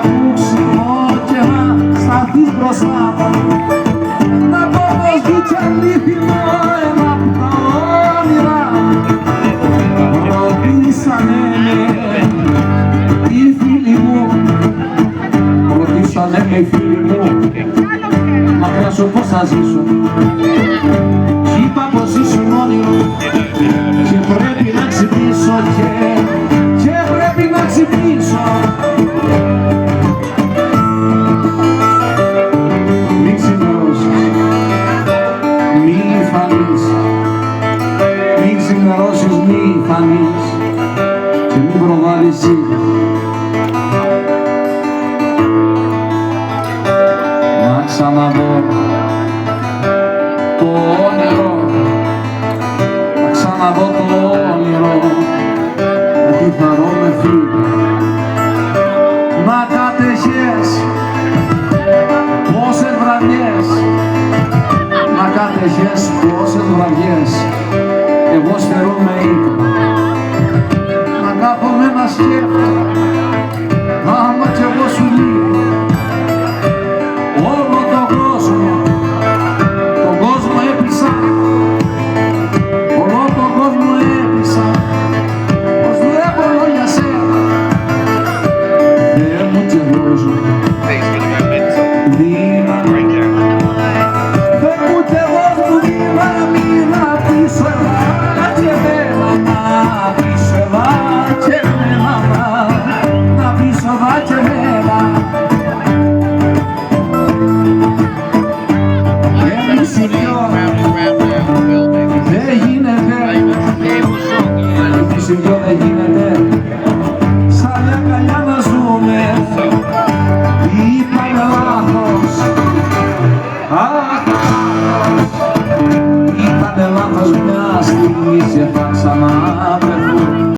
μου ξυπνώ και να σταθείς μπροστά μου, να πω πως βγήκε αλήθινο ένα από τα όνειρά μου. Ρωτήσανε οι φίλοι μου, ρωτήσανε οι φίλοι μου, μακριά σου πώς θα ζήσω. Κι είπα πως ήσουν όνειρο και πρέπει να ξυπνήσω και πρέπει να ξυπνήσω. Μη ξημερώσεις, μη φανείς, μη ξημερώσεις, μη φανείς και μην προβάλλεις ζήλια. Να ξαναδώ το όνειρο, να ξαναδώ το όνειρο, ότι θα ρω με φίλοι. Να κατέχες πόσες βραδιές, να κατέχες πόσες βραδιές, εγώ στερούμε ύπνο. Να κάθομαι να σκέφτομαι, άμα κι εγώ σου λείπω. Όλο τον κόσμο έπεισα, όλο τον κόσμο έπεισα, πως δουλεύω όλο για σένα. Θεέ μου και δώσου δύναμη, Θεέ μου και δώσου δύναμη, να πείσω ελά και εμένα, να πείσω ελά και εμένα, να πείσω ελά και εμένα. Δεν γίνεται σαν αγκαλιά να ζούμε. Είπαμε λάθος, είπαμε λάθος, μια στιγμή σε θα ξαναπερθούμε.